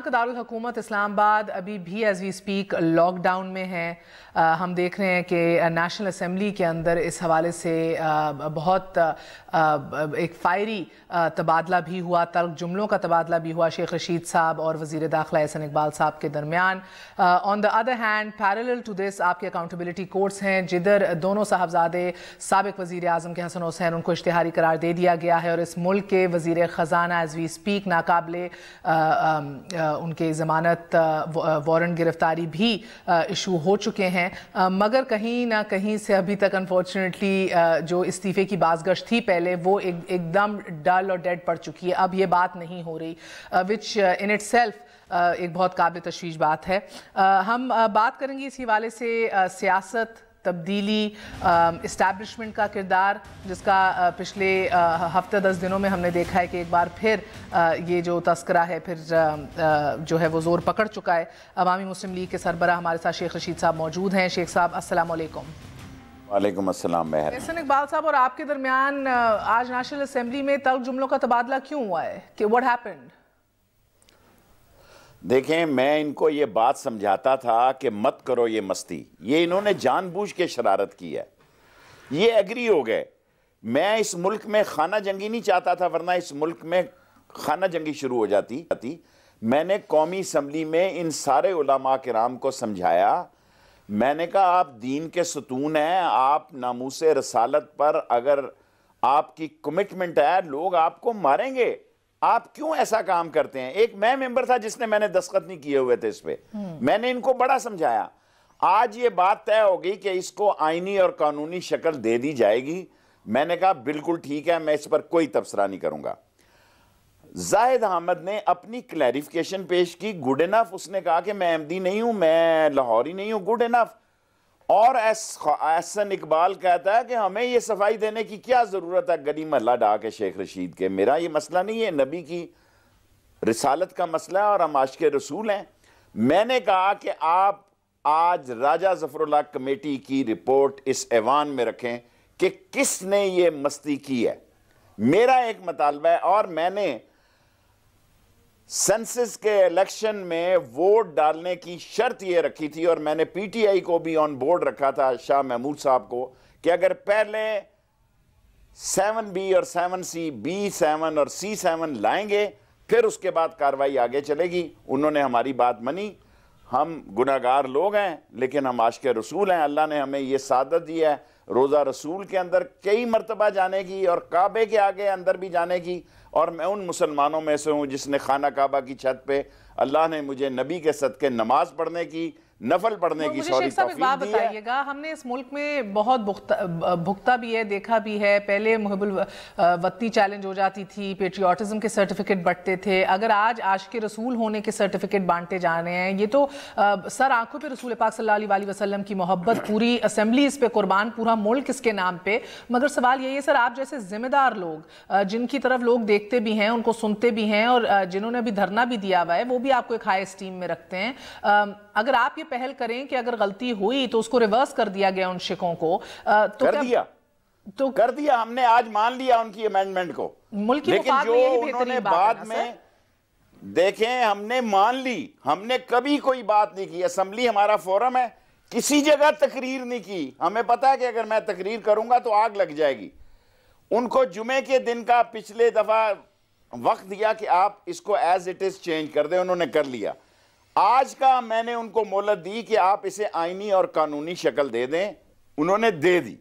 का दारुल हुकूमत इस्लामाबाद अभी भी एज वी स्पीक लॉकडाउन में है। हम देख रहे हैं कि नेशनल असेंबली के अंदर इस हवाले से बहुत एक फायरी तबादला भी हुआ, तल्ख जुमलों का तबादला भी हुआ शेख रशीद साहब और वज़ीर दाखिला एहसन इकबाल साहब के दरमियान। On the other hand parallel to this आपके अकाउंटेबिलिटी कोर्ट्स हैं जिधर दोनों साहबजादे साबिक वज़ीर आज़म के हसन हुसैन उनको इश्तिहारी करार दे दिया गया है और इस मुल्क के वज़ीर ख़जाना एज वी स्पीक नाकाबिले उनके ज़मानत वारंट गिरफ्तारी भी इशू हो चुके हैं। मगर कहीं ना कहीं से अभी तक अनफॉर्चुनेटली जो इस्तीफ़े की बाज़गश्त थी पहले वो एकदम डल और डेड पड़ चुकी है। अब ये बात नहीं हो रही विच इन इट सेल्फ एक बहुत काबिल तशवीश बात है। हम बात करेंगे इसी हवाले से सियासत, तब्दीली, इस्टेब्लिशमेंट का किरदार जिसका पिछले हफ्ते 10 दिनों में हमने देखा है कि एक बार फिर ये जो तस्करा है फिर जो है वो ज़ोर पकड़ चुका है। अवामी मुस्लिम लीग के सरबराह हमारे साथ शेख रशीद साहब मौजूद हैं। शेख साहब अस्सलाम वालेकुम। वालेकुम अस्सलाम। एहसन इकबाल साहब और आपके दरमियान आज नेशनल असेंबली में तल्ख जुमलों का तबादला क्यों हुआ है कि व्हाट हैपेंड? देखें, मैं इनको ये बात समझाता था कि मत करो ये मस्ती, ये इन्होंने जानबूझ के शरारत की है। ये एग्री हो गए। मैं इस मुल्क में खाना जंगी नहीं चाहता था, वरना इस मुल्क में खाना जंगी शुरू हो जाती। मैंने कौमी असम्बली में इन सारे उलमा किराम को समझाया। मैंने कहा आप दीन के सतून हैं, आप नामूसे रसालत पर अगर आपकी कमिटमेंट है लोग आपको मारेंगे, आप क्यों ऐसा काम करते हैं। एक मैं मेंबर था जिसने मैंने दस्तखत नहीं किए हुए थे इस पे। मैंने इनको बड़ा समझाया। आज ये बात तय हो गई कि इसको आईनी और कानूनी शक्ल दे दी जाएगी। मैंने कहा बिल्कुल ठीक है, मैं इस पर कोई तबसरा नहीं करूंगा। जाहिद अहमद ने अपनी क्लैरिफिकेशन पेश की, गुड इनफ। उसने कहा कि मैं एमडी नहीं हूं, मैं लाहौरी नहीं हूं, गुड इनफ। और एहसन इकबाल कहता है कि हमें ये सफाई देने की क्या जरूरत है गली महल्ला डा के शेख रशीद के। मेरा ये मसला नहीं है, नबी की रिसालत का मसला है और हम आशिक़े रसूल हैं। मैंने कहा कि आप आज राजा ज़फ़रुल्लाह कमेटी की रिपोर्ट इस ऐवान में रखें कि किसने ये मस्ती की है। मेरा एक मुतालबा है और मैंने सेंसस के इलेक्शन में वोट डालने की शर्त यह रखी थी और मैंने पीटीआई को भी ऑन बोर्ड रखा था, शाह महमूद साहब को, कि अगर पहले 7B और 7C, B7 और C7 लाएंगे फिर उसके बाद कार्रवाई आगे चलेगी। उन्होंने हमारी बात मानी। हम गुनाहगार लोग हैं लेकिन हम आशिक़े रसूल हैं। अल्लाह ने हमें यह सादत दी है रोज़ा रसूल के अंदर कई मरतबा जाने की और काबे के आगे अंदर भी जाने की। और मैं उन मुसलमानों में से हूँ जिसने खाना काबा की छत पे अल्लाह ने मुझे नबी के सदके नमाज पढ़ने की, नफल पढ़ने की सॉरी तौफीक दी है। हमने इस मुल्क में बहुत भुगता भी है, देखा भी है। पहले मुहिबुल वतनी चैलेंज हो जाती थी, पेट्रियाटिज्म के सर्टिफिकेट बंटते थे। अगर आज आशिक़े रसूल होने के सर्टिफिकेट बांटे जा रहे हैं, ये तो सर आंखों पे रसूल पाक सल्लल्लाहु अलैहि वसल्लम की मोहब्बत, पूरी असेंबली इस पे कुर्बान, पूरा मुल्क इसके नाम पे। मगर सवाल यही है सर, आप जैसे जिम्मेदार लोग जिनकी तरफ लोग देखते भी हैं, उनको सुनते भी हैं और जिन्होंने अभी धरना भी दिया हुआ है वो भी आपको एक हाई स्टीम में रखते हैं। अगर आप ये पहल करें कि अगर गलती हुई तो उसको रिवर्स कर दिया गया उन शिकों को, तो कर दिया हमने, आज मान लिया उनकी अमेंडमेंट को। मुल्क की लेकिन जो उन्होंने बाद में देखें, हमने मान ली, हमने कभी कोई बात नहीं की। असेंबली हमारा फोरम है, किसी जगह तकरीर नहीं की। हमें पता है कि अगर मैं तकरीर करूंगा तो आग लग जाएगी। उनको जुमे के दिन का पिछले दफा वक्त दिया कि आप इसको एज इट इज चेंज कर दें, उन्होंने कर लिया। आज का मैंने उनको मोहलत दी कि आप इसे आईनी और कानूनी शक्ल दे दें, उन्होंने दे दी।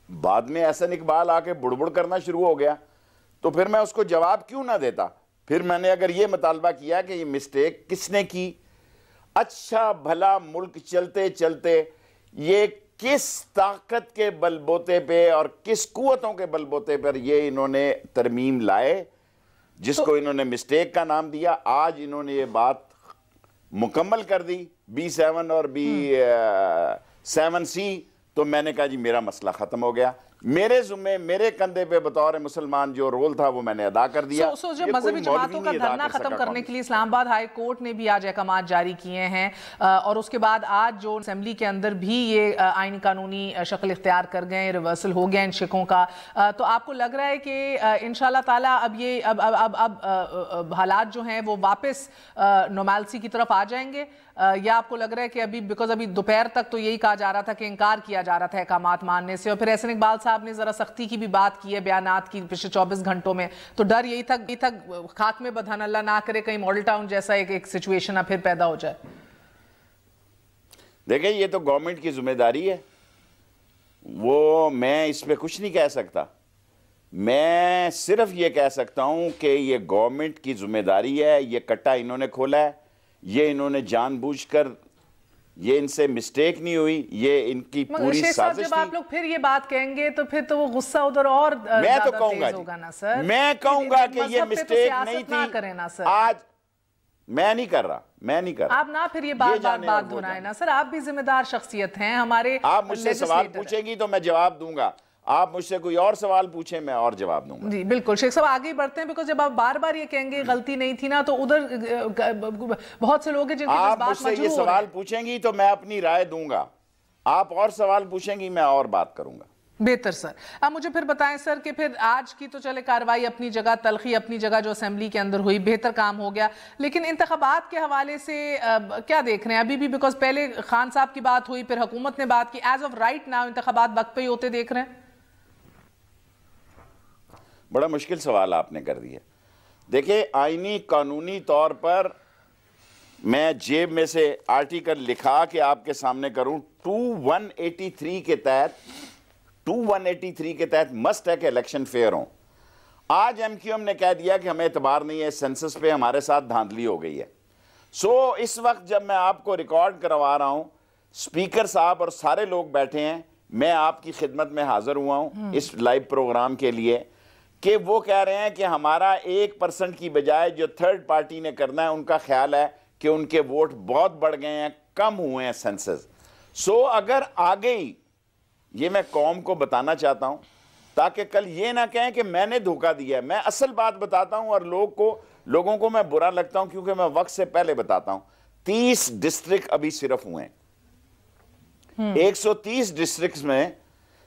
बाद में एहसन इकबाल आके बुड़बुड़ करना शुरू हो गया, तो फिर मैं उसको जवाब क्यों ना देता। फिर मैंने अगर ये मुतालबा किया कि ये मिस्टेक किसने की, अच्छा भला मुल्क चलते चलते ये किस ताकत के बलबोते पे और किस कुव्वतों के बलबोते पर ये इन्होंने तरमीम लाए जिसको इन्होंने मिस्टेक का नाम दिया। आज इन्होंने ये बात मुकम्मल कर दी, B7 और B7C, तो मैंने कहा जी मेरा मसला ख़त्म हो गया। मेरे जुम्मे, मेरे कंधे पे बतौर मुसलमान जो रोल था वो मैंने अदा कर दिया। जो मजहबी जमातों का धरना खत्म करने के लिए इस्लामाबाद हाई कोर्ट ने भी आज अहकामात जारी किए हैं और उसके बाद आज जो असेंबली के अंदर भी ये आईनी कानूनी शक्ल इख्तियार कर गए, रिवर्सल हो गया इन शिकों का, तो आपको लग रहा है कि इंशाल्लाह ताला अब ये अब हालात जो हैं वो वापस नॉर्मलसी की तरफ आ जाएंगे, या आपको लग रहा है कि अभी बिकॉज अभी दोपहर तक तो यही कहा जा रहा था कि इनकार किया जा रहा था अहकामात मानने से, और फिर एहसन इकबाल साहब ने जरा सख्ती की भी बात की है बयानात की पिछले 24 घंटों में, तो डर यही था खाक में बदहन अल्लाह ना करे कहीं मॉडल टाउन जैसा एक सिचुएशन अब फिर पैदा हो जाए। देखिए ये तो गवर्नमेंट की जिम्मेदारी है, वो मैं इस पे कुछ नहीं कह सकता। मैं सिर्फ ये कह सकता हूं कि ये गवर्नमेंट की जिम्मेदारी है, ये कट्टा इन्होंने खोला है, ये इन्होंने जानबूझकर, ये इनसे मिस्टेक नहीं हुई, ये इनकी पूरी साजिश जब आप लोग फिर ये बात कहेंगे तो फिर तो वो गुस्सा उधर और मैं तो कहूंगा होगा ना सर, मैं कहूंगा कि ये मिस्टेक नहीं थी। करें ना सर, आज मैं नहीं कर रहा, आप ना फिर ये बात दोहराए ना सर, आप भी जिम्मेदार शख्सियत हैं हमारे। आप मुझसे सवाल पूछेंगी तो मैं जवाब दूंगा, आप मुझसे कोई और सवाल पूछें मैं और जवाब दूंगा। जी बिल्कुल शेख साहब, आगे बढ़ते हैं, बिकॉज जब आप बार बार ये कहेंगे गलती नहीं थी ना, तो उधर बहुत से लोग हैं जिनके आप मुझसे ये सवाल पूछेंगी तो मैं अपनी राय दूंगा, आप और सवाल पूछेंगी मैं और बात करूंगा। बेहतर सर, अब मुझे फिर बताएं सर कि फिर आज की तो चले कार्रवाई अपनी जगह, तलखी अपनी जगह जो असेंबली के अंदर हुई, बेहतर काम हो गया, लेकिन इंतखाबात के हवाले से क्या देख रहे हैं अभी भी? बिकॉज पहले खान साहब की बात हुई, फिर हुकूमत ने बात की, एज ऑफ राइट नाउ इंतखाबात वक्त पे ही होते देख रहे हैं? बड़ा मुश्किल सवाल आपने कर दिया। देखिए आईनी कानूनी तौर पर मैं जेब में से आर्टिकल लिखा कि आपके सामने करूं, 2183 के तहत मस्ट है कि इलेक्शन फेयर हो। आज एमक्यूएम ने कह दिया कि हमें एतबार नहीं है, सेंसस पे हमारे साथ धांधली हो गई है। सो इस वक्त जब मैं आपको रिकॉर्ड करवा रहा हूं, स्पीकर साहब और सारे लोग बैठे हैं, मैं आपकी खिदमत में हाजिर हुआ हूं इस लाइव प्रोग्राम के लिए, कि वो कह रहे हैं कि हमारा 1% की बजाय जो थर्ड पार्टी ने करना है, उनका ख्याल है कि उनके वोट बहुत बढ़ गए हैं, कम हुए हैं सेंसस। सो अगर आ गई, ये मैं कौम को बताना चाहता हूं ताकि कल ये ना कहें कि मैंने धोखा दिया है। मैं असल बात बताता हूं और लोगों को मैं बुरा लगता हूं क्योंकि मैं वक्त से पहले बताता हूं। 30 डिस्ट्रिक्ट अभी सिर्फ हुए हैं, 130 डिस्ट्रिक्ट में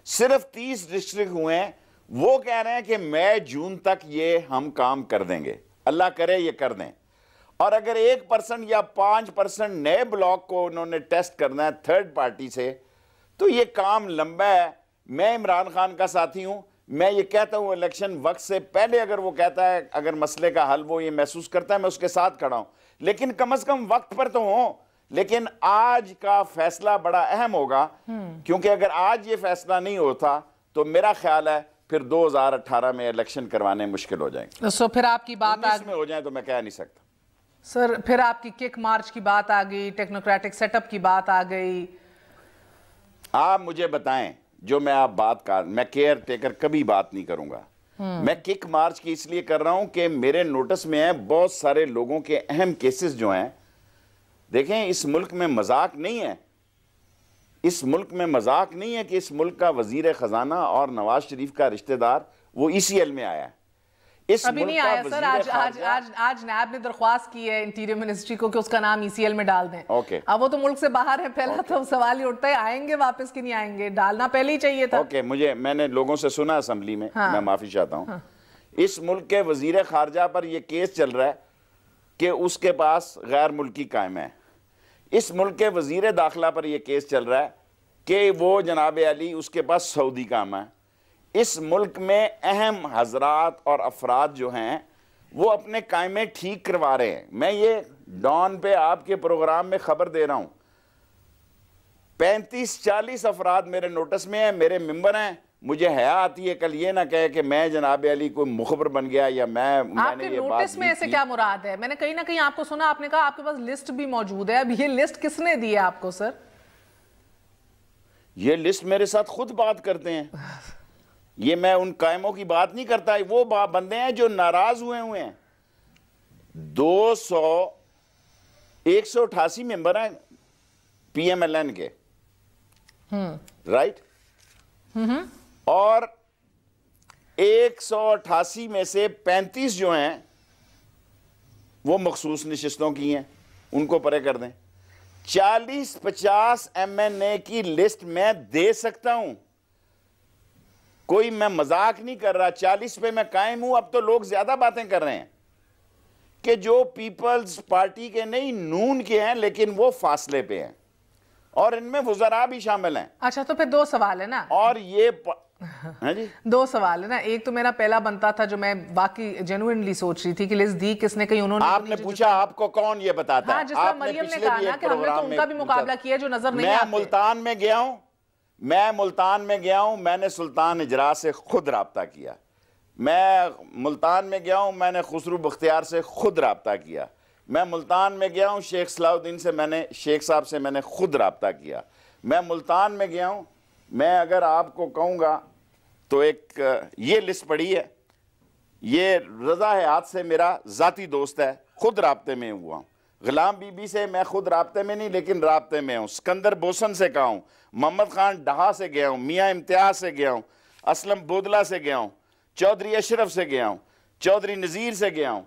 सिर्फ 30 डिस्ट्रिक्ट हुए हैं। वो कह रहे हैं कि मई जून तक ये हम काम कर देंगे, अल्लाह करे ये कर दें। और अगर 1% या 5% नए ब्लॉक को उन्होंने टेस्ट करना है थर्ड पार्टी से, तो ये काम लंबा है। मैं इमरान खान का साथी हूं, मैं ये कहता हूं इलेक्शन वक्त से पहले अगर वो कहता है, अगर मसले का हल वो ये महसूस करता है, मैं उसके साथ खड़ा हूं, लेकिन कम से कम वक्त पर तो हो। लेकिन आज का फैसला बड़ा अहम होगा, क्योंकि अगर आज ये फैसला नहीं होता तो मेरा ख्याल है फिर 2018 में इलेक्शन करवाने मुश्किल हो जाएंगे। सो फिर आपकी बात में हो जाए तो मैं कह नहीं सकता सर, फिर आपकी किक मार्च की बात आ गई, टेक्नोक्रेटिक सेटअप की बात आ गई। आप मुझे बताएं, जो मैं केयर टेकर कभी बात नहीं करूंगा। मैं किक मार्च की इसलिए कर रहा हूं कि मेरे नोटिस में है बहुत सारे लोगों के अहम केसेस जो हैं। देखें, इस मुल्क में मजाक नहीं है, इस मुल्क में मजाक नहीं है कि इस मुल्क का वजीर खजाना और नवाज शरीफ का रिश्तेदार वो ECL में आया है। इस अभी नहीं आया सर, आज नायब ने दरख्वास्त की है इंटीरियर मिनिस्ट्री को कि उसका नाम ECL में डाल दें। ओके, अब वो तो मुल्क से बाहर है, पहला तो सवाल ही उठता है आएंगे वापस कि नहीं आएंगे, डालना पहले ही चाहिए था। ओके, मैंने लोगों से सुना असेंबली में, मैं माफी चाहता हूँ। इस मुल्क के वजीर खारजा पर यह केस चल रहा है कि उसके पास गैर मुल्की कायम है। इस मुल्क के वजीर दाखिला पर यह केस चल रहा है कि वो जनाब अली उसके पास सऊदी काम है। इस मुल्क में अहम हजरात और अफराद जो हैं वो अपने कायमे ठीक करवा रहे हैं। मैं ये डॉन पे आपके प्रोग्राम में खबर दे रहा हूं, 35-40 अफराद मेरे नोटिस में है, मेरे मेंबर हैं। मुझे हया आती है कल ये ना कहे कि मैं जनाब अली कोई मुखबर बन गया या मैंने ये नोटिस में ऐसे क्या मुराद है? मैंने कहीं ना कहीं आपको सुना, आपने कहा आपके पास लिस्ट भी मौजूद है। अब ये लिस्ट किसने दी है आपको सर? ये लिस्ट मेरे साथ खुद बात करते हैं। ये मैं उन कायमों की बात नहीं करता, वो बंदे हैं जो नाराज हुए हैं। 188 मेंबर हैं PMLN के, राइट? और 188 में से 35 जो हैं वो मखसूस नशिस्तों की हैं, उनको परे कर दें। 40-50 MNA की लिस्ट मैं दे सकता हूं, कोई मैं मजाक नहीं कर रहा। 40 पे मैं कायम हूं। अब तो लोग ज्यादा बातें कर रहे हैं कि जो पीपल्स पार्टी के नहीं, नून के हैं, लेकिन वो फासले पे हैं और इनमें वज़रा भी शामिल हैं। अच्छा, तो फिर 2 सवाल है ना, और ये हाँ जी, 2 सवाल है ना। एक तो मेरा पहला बनता था, जो मैं बाकी जेन्युइनली सोच रही थी कि लिस्ट दी किसने, कहीं उन्होंने, आपने पूछा आपको कौन ये बताता है? हाँ, जिस तरह मरियम ने कहा ना कि हमने तो उनका भी मुकाबला किया जो नजर नहीं आते। मैं मुल्तान में गया हूं, मैंने सुल्तान इजरा से खुद राब्ता किया। मैं मुल्तान में गया हूं, मैंने खुसरू बख्तियार से खुद राब्ता किया। मैं मुल्तान में गया हूं, शेख सलाउद्दीन से शेख साहब से मैंने खुद राब्ता किया। मैं मुल्तान में गया हूं। मैं अगर आपको कहूँगा तो एक ये लिस्ट पड़ी है, ये रज़ा हयात से मेरा ज़ाती दोस्त है, खुद राब्ते में हुआ हूँ। गुलाम बीबी से मैं खुद राब्ते में नहीं, लेकिन राब्ते में हूँ। सिकंदर बोसन से कहा हूँ, मोहम्मद खान डहा से गया हूँ, मियाँ इम्तियाज़ से गया हूँ, असलम बोदला से गया हूँ, चौधरी अशरफ से गया हूँ, चौधरी नज़ीर से गया हूँ।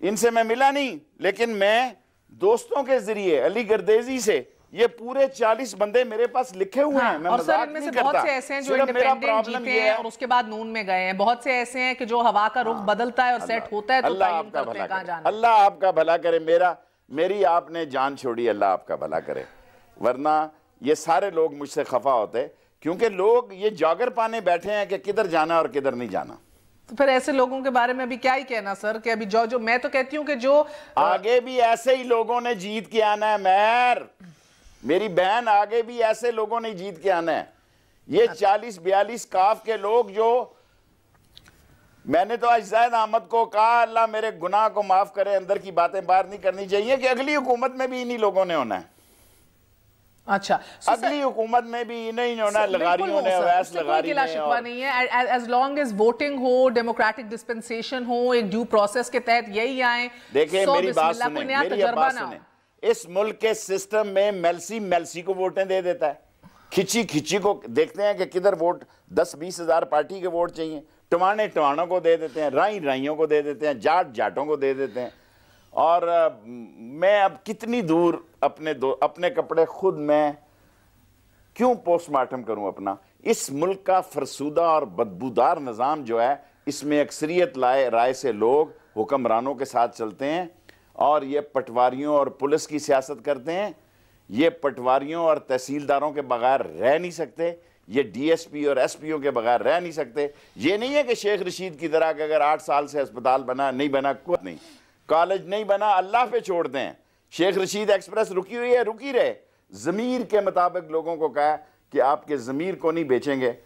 इनसे मैं मिला नहीं, लेकिन मैं दोस्तों के ज़रिए, अली गर्देजी से, ये पूरे 40 बंदे मेरे पास लिखे हुए हैं। मैं और सर, मजाक इनमें नहीं से बहुत करता। से ऐसे हैं जो सिर्फ मेरा इंडिपेंडेंट प्रॉब्लम जीते ये हैं है, और उसके बाद नून में गए हैं। बहुत से ऐसे हैं कि जो हवा का रुख बदलता है और सेट होता है तो अल्लाह तयन आपका करते भला हैं कहाँ करे, जाना है। अल्लाह आपका भला करे। मेरी आपने जान छोड़ी, अल्लाह आपका भला करे। वरना ये सारे लोग मुझसे खफा होते, क्योंकि लोग ये जागर पाने बैठे हैं कि किधर जाना और किधर नहीं जाना। तो फिर ऐसे लोगों के बारे में अभी क्या ही कहना सर, कि अभी जो मैं तो कहती हूँ कि जो आगे भी ऐसे ही लोगों ने जीत के आना है। मैर मेरी बहन, आगे भी ऐसे लोगों ने जीत के आना है। ये 40-42 काफ के लोग, जो मैंने तो आज ज़ैद अहमद को कहा, अल्लाह मेरे गुनाह को माफ करे, अंदर की बातें बाहर नहीं करनी चाहिए, कि अगली हुकूमत में भी इन्हीं लोगों ने होना है। अच्छा, अगली हुकूमत में भी इन्हीं ने होना है, लगारियों ने, अवैस लगारी ने। शिकवा नहीं है, एज लॉन्ग एज वोटिंग हो, डेमोक्रेटिक डिस्पेंसेशन हो, एक ड्यू प्रोसेस के तहत यही आए। देखिए मेरी बात सुने, इस मुल्क के सिस्टम में मेलसी को वोटें दे देता है, खिची को देखते हैं कि किधर वोट, 10-20 हज़ार पार्टी के वोट चाहिए, टवाणों को दे देते हैं, राइयों को दे देते हैं, जाटों को दे देते हैं। और मैं अब कितनी दूर अपने कपड़े खुद मैं क्यों पोस्टमार्टम करूं अपना? इस मुल्क का फरसूदा और बदबूदार निज़ाम जो है, इसमें अक्सरियत राय से लोग हुक्मरानों के साथ चलते हैं और ये पटवारियों और पुलिस की सियासत करते हैं। ये पटवारियों और तहसीलदारों के बगैर रह नहीं सकते, ये DSP और SPO के बगैर रह नहीं सकते। ये नहीं है कि शेख रशीद की तरह कि अगर 8 साल से अस्पताल बना नहीं बना, कुछ नहीं, कॉलेज नहीं बना, अल्लाह पे छोड़ दें। शेख रशीद एक्सप्रेस रुकी हुई है, रुकी रहे। ज़मीर के मुताबिक लोगों को कहा कि आपके ज़मीर को नहीं बेचेंगे,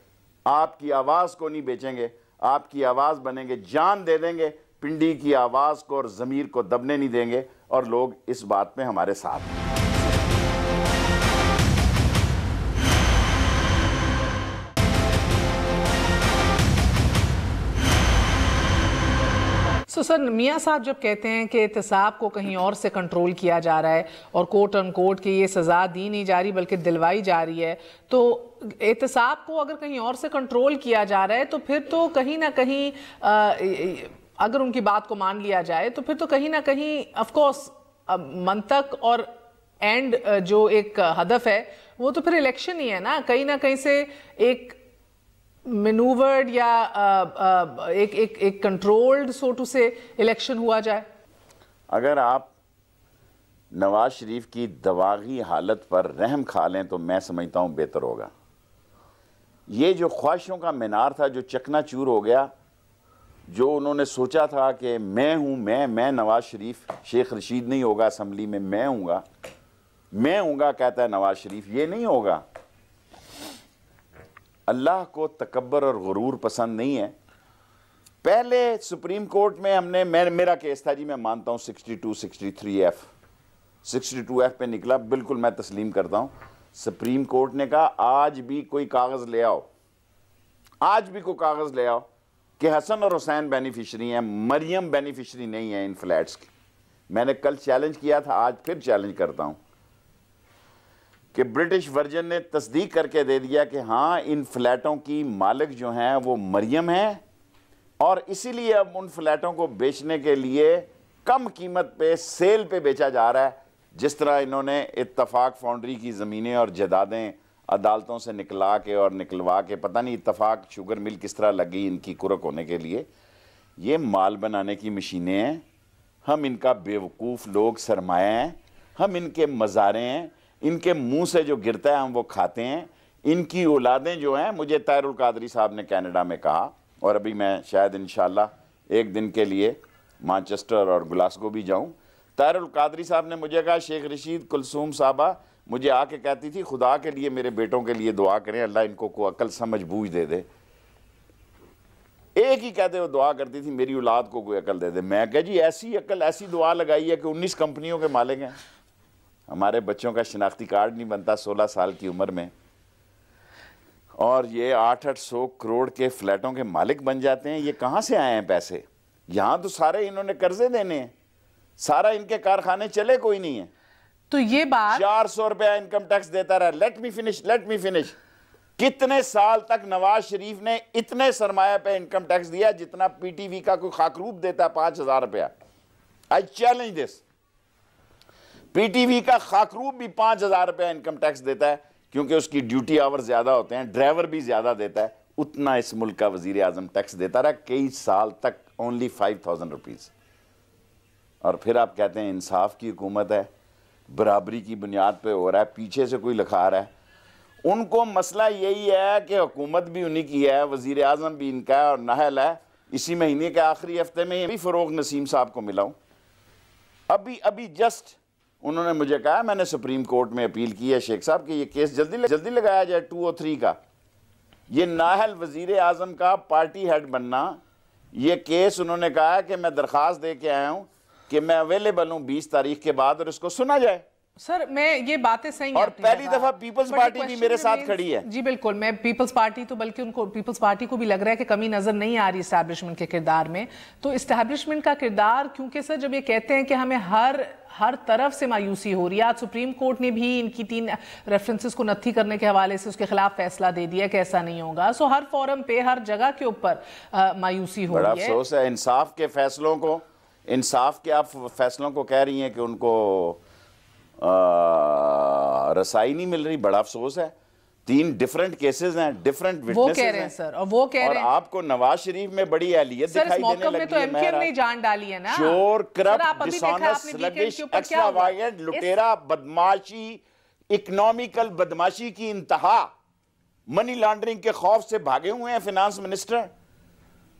आपकी आवाज़ को नहीं बेचेंगे, आपकी आवाज़ बनेंगे, जान दे देंगे, पिंडी की आवाज़ को और ज़मीर को दबने नहीं देंगे। और लोग इस बात में हमारे साथ हैं। सर, मियाँ साहब जब कहते हैं कि एहतसाब को कहीं और से कंट्रोल किया जा रहा है और कोर्ट अनकोर्ट की ये सज़ा दी नहीं जा रही बल्कि दिलवाई जा रही है, तो एहतसाब को अगर कहीं और से कंट्रोल किया जा रहा है तो फिर तो कहीं ना कहीं अगर उनकी बात को मान लिया जाए तो फिर तो कहीं ना कहीं ऑफ कोर्स मंतक और एंड जो एक हदफ है वो तो फिर इलेक्शन ही है ना कहीं से एक मैनूवर्ड या एक कंट्रोल्ड सो टू से इलेक्शन हुआ जाए। अगर आप नवाज शरीफ की दवागी हालत पर रहम खा लें तो मैं समझता हूं बेहतर होगा। ये जो ख्वाहिशों का मीनार था जो चकनाचूर हो गया, जो उन्होंने सोचा था कि मैं हूं, मैं नवाज शरीफ, शेख रशीद नहीं होगा असम्बली में, मैं हूंगा कहता है नवाज शरीफ, ये नहीं होगा। अल्लाह को तकब्बर और गुरूर पसंद नहीं है। पहले सुप्रीम कोर्ट में मेरा केस था जी, मैं मानता हूं 62-63F 62F पे निकला, बिल्कुल मैं तस्लीम करता हूं। सुप्रीम कोर्ट ने कहा आज भी कोई कागज ले आओ, आज भी कोई कागज ले आओ कि हसन और हुसैन बेनिफिशरी हैं, मरियम बेनिफिशरी नहीं है इन फ्लैट्स की। मैंने कल चैलेंज किया था, आज फिर चैलेंज करता हूं। कि ब्रिटिश वर्जन ने तस्दीक करके दे दिया कि हाँ, इन फ्लैटों की मालिक जो हैं वो मरियम है, और इसीलिए अब उन फ्लैटों को बेचने के लिए कम कीमत पे सेल पे बेचा जा रहा है। जिस तरह इन्होंने इत्तफाक फाउंड्री की ज़मीनें और जदादें अदालतों से निकला के और निकलवा के, पता नहीं इत्तफाक शुगर मिल किस तरह लगी इनकी कुरक होने के लिए। ये माल बनाने की मशीनें हैं, हम इनका बेवकूफ़ लोग सरमाया हैं, हम इनके मज़ारे हैं, इनके मुंह से जो गिरता है हम वो खाते हैं। इनकी औलादें जो हैं, मुझे ताहिरुल कादरी साहब ने कनाडा में कहा, और अभी मैं शायद इंशाल्लाह एक दिन के लिए मैनचेस्टर और ग्लासगो भी जाऊं। ताहिरुल कादरी साहब ने मुझे कहा, शेख रशीद, कुलसूम साहबा मुझे आके कहती थी, खुदा के लिए मेरे बेटों के लिए दुआ करें, अल्लाह इनको को अकल समझ बूझ दे दे। एक ही कहते वो दुआ करती थी, मेरी औलाद को कोई अकल दे दे। मैं कहा जी ऐसी अकल, ऐसी दुआ लगाई है कि 19 कंपनियों के मालिक हैं। हमारे बच्चों का शिनाख्ती कार्ड नहीं बनता 16 साल की उम्र में, और ये 800 करोड़ के फ्लैटों के मालिक बन जाते हैं। ये कहाँ से आए हैं पैसे? यहाँ तो सारे इन्होंने कर्जे देने हैं, सारा इनके कारखाने चले कोई नहीं है। तो ये बात 400 रुपया इनकम टैक्स देता रहा। Let me finish. कितने साल तक नवाज शरीफ ने इतने सरमाया पे इनकम टैक्स दिया जितना पीटीवी का कोई खाकरूप देता है 5000 रुपया? I challenge this. पीटीवी का खाकरूप भी 5000 रुपया इनकम टैक्स देता है, क्योंकि उसकी ड्यूटी आवर ज्यादा होते हैं, ड्राइवर भी ज्यादा देता है। उतना इस मुल्क का वजीर आजम टैक्स देता रहा कई साल तक, ओनली 5000 रुपीज। और फिर आप कहते हैं इंसाफ की हुकूमत है, बराबरी की बुनियाद पे हो रहा है, पीछे से कोई लिखा रहा है। उनको मसला यही है कि हुकूमत भी उन्हीं की है, वजीर आजम भी इनका है और नाहल है। इसी महीने के आखिरी हफ्ते में भी फरोग नसीम साहब को मिला हूं, अभी जस्ट उन्होंने मुझे कहा, मैंने सुप्रीम कोर्ट में अपील की है शेख साहब कि ये केस जल्दी लगाया जाए 203 का। ये नाहल वजीर आजम का पार्टी हेड बनना, ये केस उन्होंने कहा है कि मैं दरख्वास्त दे के आया हूं कि मैं अवेलेबल हूं 20 तारीख के बाद, और इसको सुना जाए। सर मैं ये बातें सही और पहली दफा पीपल्स पार्टी भी मेरे साथ खड़ी है। जी बिल्कुल, मैं पीपल्स पार्टी तो, बल्कि उनको पीपल्स पार्टी को भी लग रहा है कि कमी नजर नहीं आ रही इस्टेब्लिशमेंट के किरदार में। तो इस्टेब्लिशमेंट का किरदार, क्योंकि सर जब ये कहते हैं कि हमें हर तरफ से मायूसी हो रही है, आज सुप्रीम कोर्ट ने भी इनकी 3 रेफरेंसेस को नत्थी करने के हवाले से उसके खिलाफ फैसला दे दिया कि ऐसा नहीं होगा। सो हर फोरम पे, हर जगह के ऊपर मायूसी हो रही है। बड़ा अफसोस है इंसाफ के फैसलों को, इंसाफ के आप फैसलों को कह रही हैं कि उनको रसाई नहीं मिल रही। बड़ा अफसोस है। 3 डिफरेंट केसेस हैं, डिफरेंट विटनेसेस हैं। वो कह रहे हैं सर, और वो कह रहे हैं आपको नवाज शरीफ में बड़ी अहलियत दिखाई देने लगी है। तो एमकेएम ने जान डाली है ना। चोर, करप्ट, डिसऑनेस्ट, स्लगिश, एक्स्ट्रावागेंट, लुटेरा, बदमाशी, इकोनॉमिकल बदमाशी की इंतहा, मनी लॉन्ड्रिंग के खौफ से भागे हुए हैं फिनांस मिनिस्टर।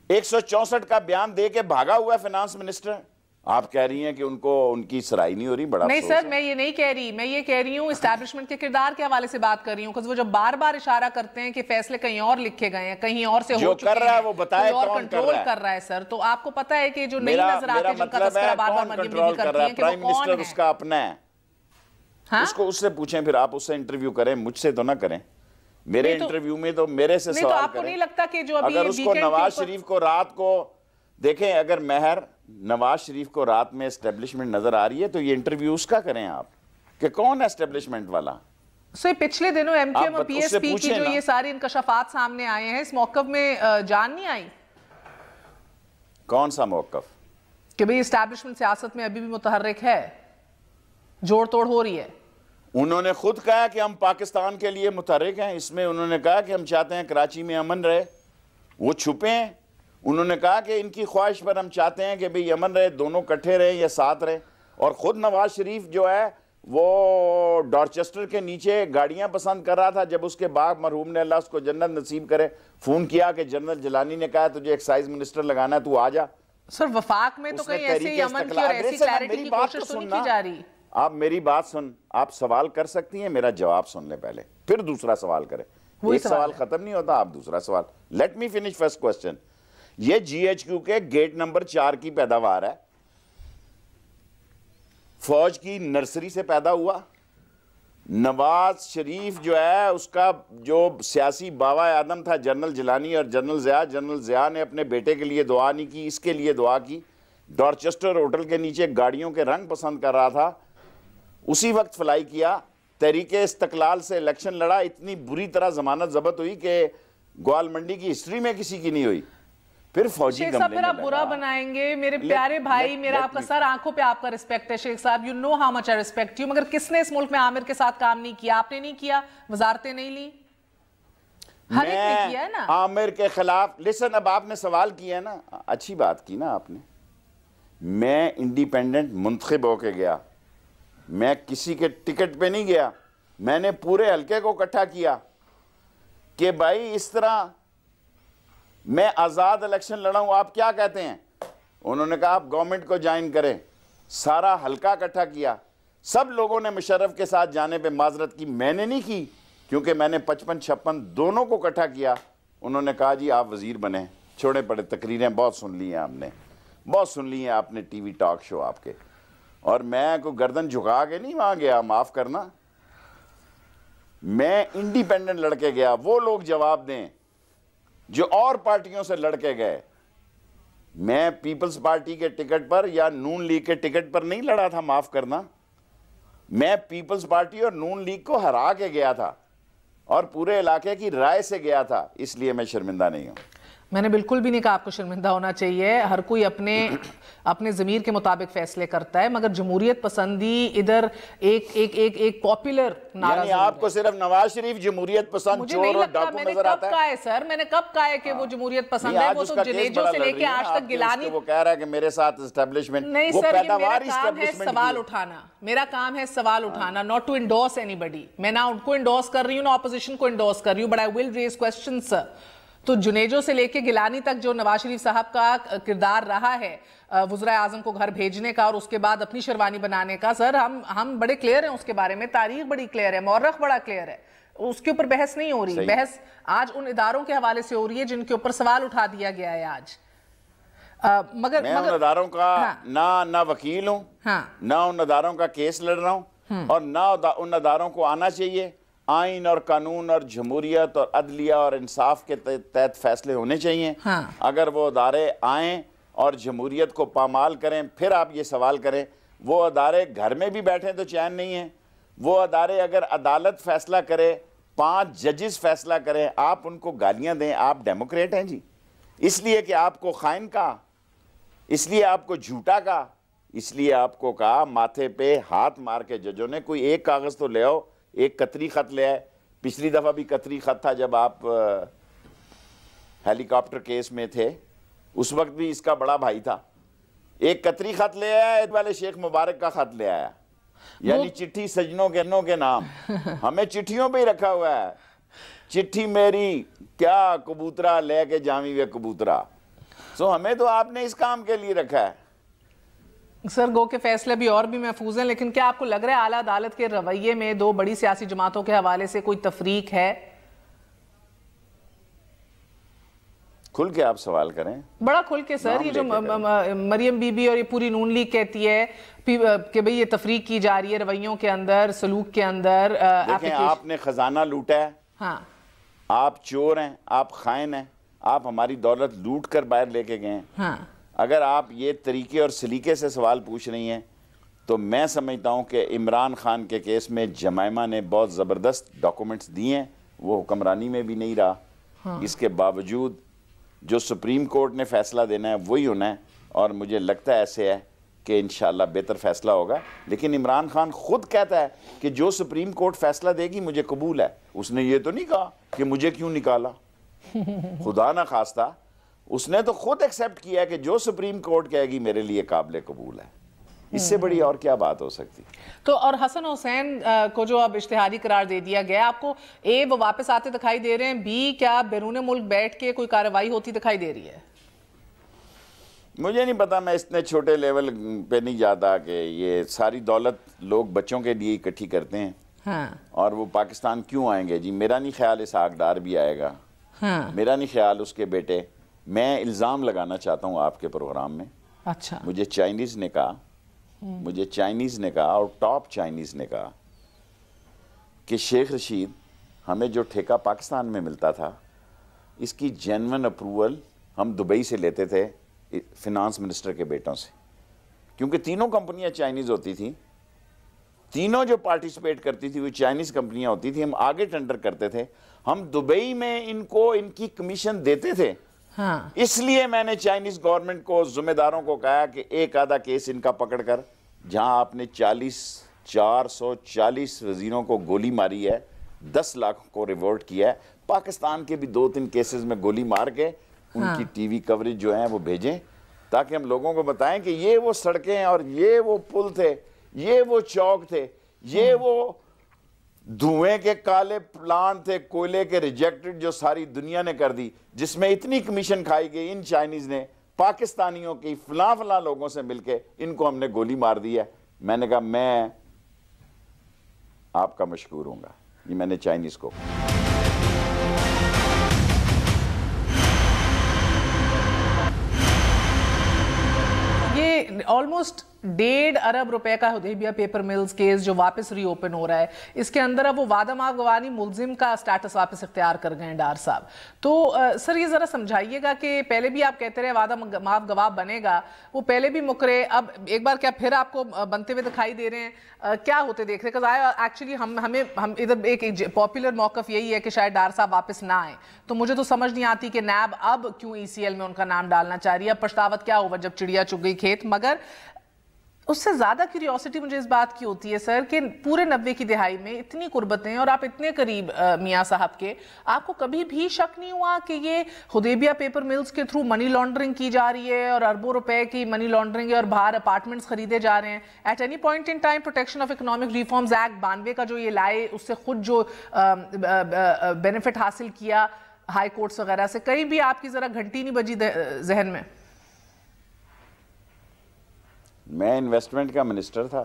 164 का बयान दे के भागा हुआ है फिनांस मिनिस्टर। आप कह रही हैं कि उनको उनकी सराही नहीं हो रही। बड़ा नहीं सर, मैं ये नहीं कह रही, मैं ये कह रही हूँ एस्टैब्लिशमेंट के किरदार के हवाले से बात कर रही हूँ। वो जब बार बार इशारा करते हैं कि फैसले कहीं और लिखे गए हैं, कहीं और से हो चुके हैं, कर रहा है वो बताए कौन कंट्रोल कर रहा है सर। तो आपको पता है कि जो नहीं नजर आते, जिनका तस्करा बार-बार मरियम बीबी करती हैं, कि प्राइम मिनिस्टर उसका अपना है। उसको उससे पूछें, फिर आप उससे इंटरव्यू करें, मुझसे तो ना करें। मेरे इंटरव्यू में तो मेरे से सवाल करें। आपको नहीं लगता कि जो अभी अगर उसको नवाज शरीफ को रात को देखें, अगर महर नवाज शरीफ को रात में एस्टेब्लिशमेंट नजर आ रही है, तो ये इंटरव्यू उसका करें आप कि कौन है एस्टेब्लिशमेंट वाला। सो पिछले दिनों एमकेएम और पीएसपी की जो ये सारी इंकशाफात सामने आए हैं, इस मौकफ में जान नहीं आई? कौन सा मौकफ? कि भाई एस्टेब्लिशमेंट सियासत में अभी भी मुतहर्रिक है, जोड़ तोड़ हो रही है। उन्होंने खुद कहा कि हम पाकिस्तान के लिए मुतहर्रिक हैं। इसमें उन्होंने कहा कि हम चाहते हैं कराची में अमन रहे, वो छुपे हैं। उन्होंने कहा कि इनकी ख्वाहिश पर हम चाहते हैं कि भाई अमन रहे, दोनों इकट्ठे रहें या साथ रहें। और ख़ुद नवाज शरीफ जो है वो डॉर्चेस्टर के नीचे गाड़ियां पसंद कर रहा था, जब उसके बाप मरहूम ने, अल्लाह उसको जन्नत नसीब करे, फ़ोन किया कि जनरल जिलानी ने कहा तुझे एक्साइज मिनिस्टर लगाना है, तू आ जा। सर वफाक में तो कहीं ऐसे ही अमन की और ऐसी क्लैरिटी की कोशिश तो नहीं की जा रही। आप मेरी बात सुन, आप सवाल कर सकती हैं, मेरा जवाब सुन ले पहले, फिर दूसरा सवाल करें। एक सवाल खत्म नहीं होता, आप दूसरा सवाल। Let me finish first question. ये जीएचक्यू के गेट नंबर 4 की पैदावार है, फौज की नर्सरी से पैदा हुआ। नवाज शरीफ जो है उसका जो सियासी बाबा आदम था जनरल जिलानी और जनरल ज़िया ने अपने बेटे के लिए दुआ नहीं की, इसके लिए दुआ की। डॉर्चेस्टर होटल के नीचे गाड़ियों के रंग पसंद कर रहा था, उसी वक्त फ्लाई किया तहरीके इस्तकलाल से इलेक्शन लड़ा, इतनी बुरी तरह जमानत जब्त हुई कि ग्वाल मंडी की हिस्ट्री में किसी की नहीं हुई। फिर फौजी शेख साहब फिर आप बुरा बनाएंगे मेरे प्यारे भाई, मेरा आपका सर आंखों पे आपका रिस्पेक्ट है शेख साहब, you know how much I respect you, मगर किसने इस मुल्क में आमिर के साथ काम नहीं किया? आपने नहीं किया, वजारतें नहीं ली, हर एक ने किया है ना आमिर के खिलाफ। लिसन, अब आपने सवाल किया है ना, अच्छी बात की ना आपने। मैं इंडिपेंडेंट मुंतखब होके गया, मैं किसी के टिकट पे नहीं गया, मैंने पूरे हल्के को इकट्ठा किया कि भाई इस तरह मैं आज़ाद इलेक्शन लड़ा हूं, आप क्या कहते हैं? उन्होंने कहा आप गवर्नमेंट को ज्वाइन करें। सारा हल्का इकट्ठा किया, सब लोगों ने मुशर्रफ के साथ जाने पे माजरत की, मैंने नहीं की क्योंकि मैंने 55-56 दोनों को इकट्ठा किया। उन्होंने कहा जी आप वजीर बने, छोड़े पड़े, तकरीरें बहुत सुन ली हैं आपने, बहुत सुन ली हैं आपने, टीवी टॉक शो आपके, और मैं को गर्दन झुका के नहीं वहां गया, माफ करना, मैं इंडिपेंडेंट लड़के गया। वो लोग जवाब दें जो और पार्टियों से लड़के गए। मैं पीपल्स पार्टी के टिकट पर या नून लीग के टिकट पर नहीं लड़ा था, माफ करना, मैं पीपल्स पार्टी और नून लीग को हरा के गया था और पूरे इलाके की राय से गया था, इसलिए मैं शर्मिंदा नहीं हूं। मैंने बिल्कुल भी नहीं कहा आपको शर्मिंदा होना चाहिए, हर कोई अपने अपने ज़मीर के मुताबिक फैसले करता है, मगर जमहूरियत पसंदी इधर एक पॉपुलर नारा। आपको सिर्फ नवाज शरीफ जमहूरियत पसंद चोर और डाकू नजर आता है? है सर, मैंने कब कहा है कि वो जमहूरियत पसंद है? वो तो जनेजों से लेके आज तक गिलानी, वो कह रहा है कि मेरे साथ एस्टेब्लिशमेंट नहीं सर, ये मेरा काम है सवाल उठाना, मेरा काम है सवाल उठाना, नॉट टू इंडोर्स एनीबडी। मैं ना उनको इंडोर्स कर रही हूँ ना ऑपोजिशन को इंडोर्स कर रही हूँ, but I will raise question sir. तो जुनेजो से लेके गिलानी तक जो नवाज शरीफ साहब का किरदार रहा है वज़ीर आज़म को घर भेजने का और उसके बाद अपनी शेरवानी बनाने का, सर हम बड़े क्लियर हैं उसके बारे में, तारीख बड़ी क्लियर है, मौरख बड़ा क्लियर है, उसके ऊपर बहस नहीं हो रही। बहस आज उन इदारों के हवाले से हो रही है जिनके ऊपर सवाल उठा दिया गया है आज। मगर मैं उन इदारों का ना वकील हूँ, ना उन इदारों का केस लड़ रहा हूँ, और ना उन इदारों को आना चाहिए। आइन और कानून और जमहूरियत और अदलिया और इंसाफ के तहत फैसले होने चाहिए। अगर वो अदारे आएँ और जमहूरियत को पामाल करें, फिर आप ये सवाल करें। वो अदारे घर में भी बैठे तो चैन नहीं है। वो अदारे अगर अदालत फैसला करे, 5 जजेस फैसला करें, आप उनको गालियां दें, आप डेमोक्रेट हैं जी? इसलिए कि आपको खाइन कहा, इसलिए आपको झूठा कहा, इसलिए आपको कहा माथे पे हाथ मार के जजों ने कोई एक कागज तो ले आओ, एक कतरी खत ले आए। पिछली दफा भी कतरी खत था जब आप हेलीकॉप्टर केस में थे, उस वक्त भी इसका बड़ा भाई था। एक कतरी खत ले आया वाले शेख मुबारक का खत ले आया, यानी चिट्ठी सजनों के नाम। हमें चिट्ठियों पे ही रखा हुआ है, चिट्ठी मेरी क्या कबूतरा लेके जावी वे कबूतरा। सो हमें तो आपने इस काम के लिए रखा है। सर गो के फैसले भी और भी महफूज हैं, लेकिन क्या आपको लग रहा है आला अदालत के रवैये में 2 बड़ी सियासी जमातों के हवाले से कोई तफरीक है? खुल के आप सवाल करें, बड़ा खुल के सर। ये जो मरियम बीबी और ये पूरी नून लीग कहती है कि भाई ये तफरीक की जा रही है रवैयों के अंदर, सलूक के अंदर। देखें, आपने खजाना लूटा है, हाँ, आप चोर हैं, आप खाइन हैं, आप हमारी दौलत लूट कर बाहर लेके गए हैं। हाँ। अगर आप ये तरीके और सलीके से सवाल पूछ रही हैं तो मैं समझता हूँ कि इमरान खान के केस में जमाइमा ने बहुत ज़बरदस्त डॉक्यूमेंट्स दिए हैं, वो हुक्मरानी में भी नहीं रहा। हाँ। इसके बावजूद जो सुप्रीम कोर्ट ने फैसला देना है वही होना है, और मुझे लगता है ऐसे है कि इंशाल्लाह बेहतर फैसला होगा। लेकिन इमरान खान खुद कहता है कि जो सुप्रीम कोर्ट फैसला देगी मुझे कबूल है। उसने ये तो नहीं कहा कि मुझे क्यों निकाला, खुदा ना खास्ता, उसने तो खुद एक्सेप्ट किया कि जो सुप्रीम कोर्ट कहेगी मेरे लिए काबिल कबूल है। इससे बड़ी और क्या बात हो सकती। तो और हसन हुसैन को जो अब इश्तिहारी करार दे दिया गया, आपको ए वो वापस आते दिखाई दे रहे हैं, बी क्या बैरून मुल्क बैठ के कोई कार्रवाई होती दिखाई दे रही है? मुझे नहीं पता, मैं इतने छोटे लेवल पे नहीं जाता कि ये सारी दौलत लोग बच्चों के लिए इकट्ठी करते हैं। हाँ। और वो पाकिस्तान क्यों आएंगे जी? मेरा नहीं ख्याल इसहाक डार भी आएगा। हाँ। मेरा नहीं ख्याल उसके बेटे। मैं इल्ज़ाम लगाना चाहता हूँ आपके प्रोग्राम में। अच्छा। मुझे चाइनीज़ ने कहा, और टॉप चाइनीज़ ने कहा कि शेख रशीद, हमें जो ठेका पाकिस्तान में मिलता था इसकी जेन्युइन अप्रूवल हम दुबई से लेते थे, फिनांस मिनिस्टर के बेटों से, क्योंकि तीनों कंपनियां चाइनीज़ होती थी तीनों जो पार्टिसिपेट करती थी वो चाइनीज कंपनियां होती थी, हम आगे टेंडर करते थे, हम दुबई में इनको इनकी कमीशन देते थे। हाँ। इसलिए मैंने चाइनीज गवर्नमेंट को, जिम्मेदारों को कहा कि एक आधा केस इनका पकड़कर, जहां आपने 440 वजीरों को गोली मारी है, 10 लाख को रिवॉर्ड किया है, पाकिस्तान के भी 2-3 केसेस में गोली मार के उनकी टीवी कवरेज जो है वो भेजें, ताकि हम लोगों को बताएं कि ये वो सड़कें और ये वो पुल थे, ये वो चौक थे, ये वो धुएं के काले प्लांट थे, कोयले के रिजेक्टेड, जो सारी दुनिया ने कर दी, जिसमें इतनी कमीशन खाई गई इन चाइनीज ने पाकिस्तानियों की, फला लोगों से मिलके इनको हमने गोली मार दी है। मैंने कहा मैं आपका मशकूर हूंगा। ये मैंने चाइनीज को। ये ऑलमोस्ट 1.5 अरब रुपए का हुदैबिया पेपर मिल्स केस जो वापस रीओपन हो रहा है, इसके अंदर अब वो वादा माफ गवाही मुलजिम का स्टेटस वापस इख्तियार कर गए हैं डार साहब। तो सर ये जरा समझाइएगा कि पहले भी आप कहते रहे वादा माफ गवाह बनेगा, वो पहले भी मुकरे, अब एक बार क्या फिर आपको बनते हुए दिखाई दे रहे हैं? क्या होते देख रहे हैं? एक्चुअली हम इधर एक पॉपुलर मौकफ यही है कि शायद डार साहब वापस ना आए, तो मुझे तो समझ नहीं आती कि नैब अब क्यों ECL में उनका नाम डालना चाह रही है। अब पछतावत क्या होगा जब चिड़िया चुग गई खेत। मगर उससे ज्यादा क्यूरियोसिटी मुझे इस बात की होती है सर कि पूरे 90 की दिहाई में इतनी कुर्बतें और आप इतने करीब मियां साहब के, आपको कभी भी शक नहीं हुआ कि ये हुदैबिया पेपर मिल्स के थ्रू मनी लॉन्ड्रिंग की जा रही है और अरबों रुपए की मनी लॉन्ड्रिंग है और बाहर अपार्टमेंट्स खरीदे जा रहे हैं? At any point in time protection of economic reforms act 92 का जो ये लाए, उससे खुद जो बेनिफिट हासिल किया हाई कोर्ट्स वगैरह से, कहीं भी आपकी जरा घंटी नहीं बजी जहन में? मैं इन्वेस्टमेंट का मिनिस्टर था,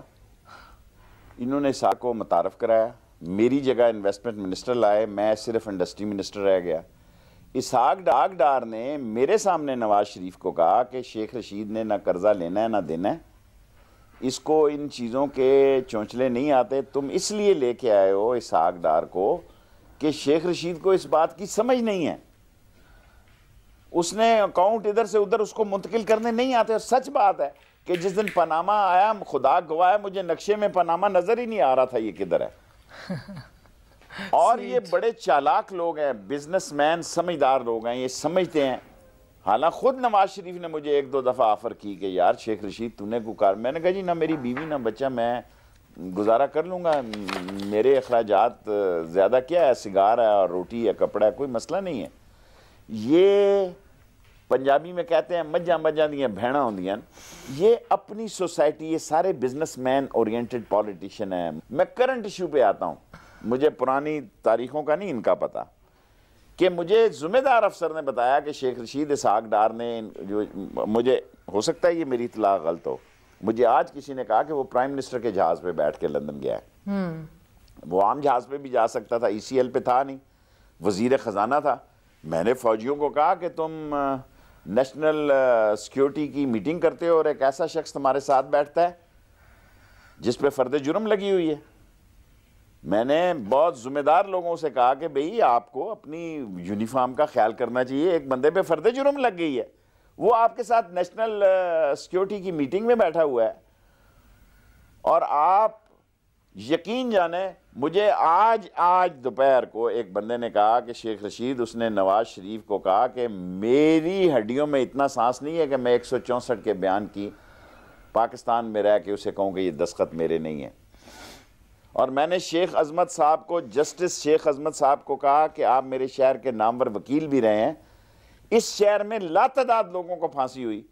इन्होंने साक को मुतारफ कराया, मेरी जगह इन्वेस्टमेंट मिनिस्टर लाए, मैं सिर्फ इंडस्ट्री मिनिस्टर रह गया। इसहाक डार ने मेरे सामने नवाज शरीफ को कहा कि शेख रशीद ने ना कर्जा लेना है ना देना है, इसको इन चीज़ों के चौंचले नहीं आते, तुम इसलिए लेके आए हो इसहाक डार को कि शेख रशीद को इस बात की समझ नहीं है, उसने अकाउंट इधर से उधर उसको मुंतकिल करने नहीं आते। और सच बात है कि जिस दिन पनामा आया, खुदा गवाह है, मुझे नक्शे में पनामा नजर ही नहीं आ रहा था ये किधर है। और ये बड़े चालाक लोग हैं, बिजनेसमैन, समझदार लोग हैं, ये समझते हैं। हालांकि खुद नवाज शरीफ ने मुझे 1-2 दफ़ा ऑफर की कि यार शेख रशीद तूने कुकार, मैंने कहा जी ना मेरी बीवी ना बच्चा, मैं गुजारा कर लूँगा, मेरे अखराजात ज़्यादा क्या है, सिगार है और रोटी है, कपड़ा है, कोई मसला नहीं है। ये पंजाबी में कहते हैं मज्जा दियां भैणा होंदियां। ये अपनी सोसाइटी, ये सारे बिजनेसमैन ओरिएंटेड पॉलिटिशियन हैं। मैं करंट इशू पे आता हूँ, मुझे पुरानी तारीखों का नहीं इनका पता, कि मुझे ज़िम्मेदार अफसर ने बताया कि शेख रशीद इसहाक डार ने, जो मुझे हो सकता है ये मेरी इतला गलत हो, मुझे आज किसी ने कहा कि वो प्राइम मिनिस्टर के जहाज पे बैठ के लंदन गया है। वो आम जहाज पे भी जा सकता था, ECL पे था नहीं, वजीर खजाना था। मैंने फौजियों को कहा कि तुम नेशनल सिक्योरिटी की मीटिंग करते हो और एक ऐसा शख्स तुम्हारे साथ बैठता है जिस पे फर्द जुर्म लगी हुई है। मैंने बहुत जिम्मेदार लोगों से कहा कि भाई आपको अपनी यूनिफॉर्म का ख्याल करना चाहिए, एक बंदे पे फर्द जुर्म लग गई है, वो आपके साथ नेशनल सिक्योरिटी की मीटिंग में बैठा हुआ है, और आप यकीन जाने मुझे आज दोपहर को एक बंदे ने कहा कि शेख रशीद, उसने नवाज शरीफ को कहा कि मेरी हड्डियों में इतना सांस नहीं है कि मैं 164 के बयान की पाकिस्तान में रह के उसे कहूँ कि ये दस्तखत मेरे नहीं है। और मैंने शेख अजमत साहब को, जस्टिस शेख अजमत साहब को कहा कि आप मेरे शहर के नामवर वकील भी रहे हैं, इस शहर में लातादाद लोगों को फांसी हुई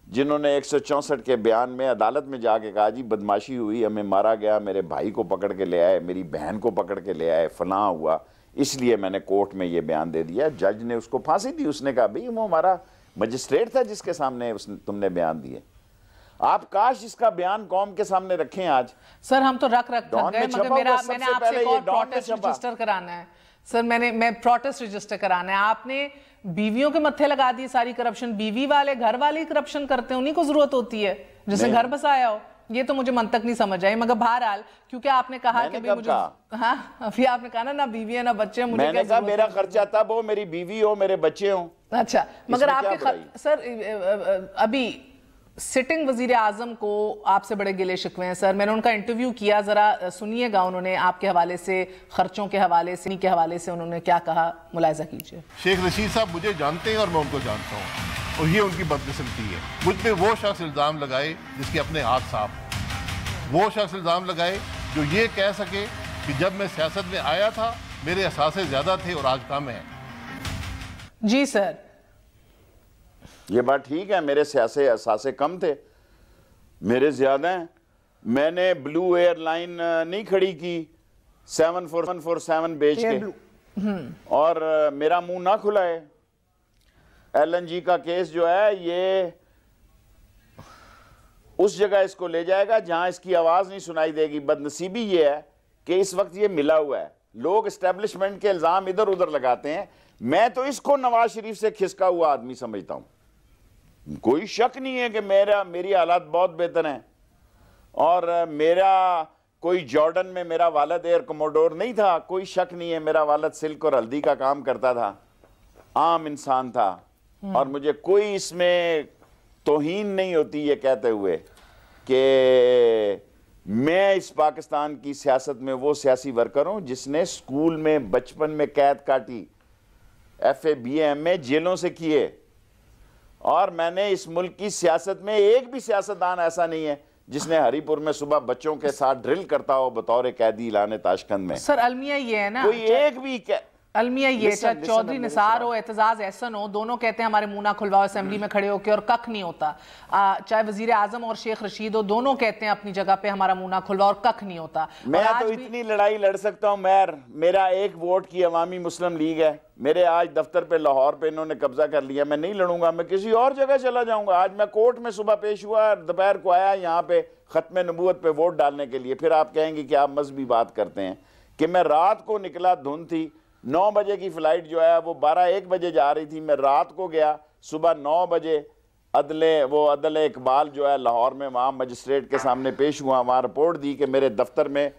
जिन्होंने 164 के बयान में अदालत में जाके कहा जी बदमाशी हुई, हमें मारा गया, मेरे भाई को पकड़ के ले आए, मेरी बहन को पकड़ के ले आए, फलां हुआ, इसलिए मैंने कोर्ट में ये बयान दे दिया। जज ने उसको फांसी दी, उसने कहा भाई वो हमारा मजिस्ट्रेट था जिसके सामने तुमने बयान दिए। आप काश इसका बयान कौम के सामने रखें आज। सर हम तो रख गए, मगर मैंने आपसे और प्रोटेस्ट रजिस्टर कराना है सर, मैं प्रोटेस्ट रजिस्टर कराना है। आपने बीवियों के मत्थे लगा दी सारी करप्शन, बीवी वाले घर वाले करप्शन करते हैं, उन्हीं को जरूरत होती है जिसने घर बसाया हो। ये तो मुझे मंतक नहीं समझ आई, मगर बहरहाल क्योंकि आपने कहा कि भाई मुझे, हाँ अभी आपने कहा ना बीवी है ना बच्चे, मुझे मैंने कहा मेरा खर्चा तब हो, मेरी बीवी हो, मेरे बच्चे हो। अच्छा, मगर आपके सर अभी सिटिंग वजीर आजम को आपसे बड़े गिले शिकवे हैं सर। मैंने उनका इंटरव्यू किया, जरा सुनिएगा उन्होंने आपके हवाले से, खर्चों के हवाले से, के हवाले से उन्होंने क्या कहा, मुलाहिजा कीजिए। शेख रशीद साहब मुझे जानते हैं और मैं उनको जानता हूँ, और ये उनकी बदकिस्मती है। मुझ पे वो शख्स इल्ज़ाम लगाए जिसके अपने हाथ साफ हो, वो शख्स इल्ज़ाम लगाए जो ये कह सके कि जब मैं सियासत में आया था मेरे असासे ज्यादा थे और आज कम है। जी सर, ये बात ठीक है, मेरे सियासी असासे कम थे, मेरे ज्यादा हैं। मैंने ब्लू एयरलाइन नहीं खड़ी की 747 बेच के, और मेरा मुंह ना खुला है। LNG का केस जो है ये उस जगह इसको ले जाएगा जहां इसकी आवाज नहीं सुनाई देगी। बदनसीबी ये है कि इस वक्त ये मिला हुआ है, लोग एस्टेब्लिशमेंट के इल्जाम इधर उधर लगाते हैं। मैं तो इसको नवाज शरीफ से खिसका हुआ आदमी समझता हूं। कोई शक नहीं है कि मेरी हालात बहुत बेहतर हैं, और मेरा कोई जॉर्डन में मेरा वालिद एयर कमोडोर नहीं था, कोई शक नहीं है। मेरा वालिद सिल्क और हल्दी का काम करता था, आम इंसान था, और मुझे कोई इसमें तौहीन नहीं होती ये कहते हुए कि मैं इस पाकिस्तान की सियासत में वो सियासी वर्कर हूं जिसने स्कूल में बचपन में कैद काटी, FA BA MA जेलों से किए, और मैंने इस मुल्क की सियासत में एक भी सियासतदान ऐसा नहीं है जिसने हरीपुर में सुबह बच्चों के साथ ड्रिल करता हो बतौर कैदी इलाने ताशकंद में। सर अलमिया ये है ना, कोई एक भी अलमिया ये, चाहे चौधरी निसार हो, एतजाज एहसन हो, दोनों कहते हैं हमारे मुंह ना खुलवाओ असेंबली में खड़े होकर, और कख नहीं होता। चाहे वजीर आजम और शेख रशीद हो, दोनों कहते हैं अपनी जगह पे हमारा मुंह ना खुलवाओ, और कख नहीं होता। मैं तो इतनी लड़ाई लड़ सकता हूं मेरा एक वोट की अवामी मुस्लिम लीग है। मेरे आज दफ्तर पे लाहौर पे इन्होंने कब्जा कर लिया, मैं नहीं लड़ूंगा, मैं किसी और जगह चला जाऊंगा। आज मैं कोर्ट में सुबह पेश हुआ, दोपहर को आया यहाँ पे खत्म नबूवत पे वोट डालने के लिए। फिर आप कहेंगे कि आप मजहबी बात करते हैं, कि मैं रात को निकला, धुंध थी, 9 बजे की फ्लाइट जो है वो 12-1 बजे जा रही थी। मैं रात को गया, सुबह 9 बजे अदल इकबाल जो है लाहौर में, वहाँ मजिस्ट्रेट के सामने पेश हुआ, वहाँ रिपोर्ट दी कि मेरे दफ्तर में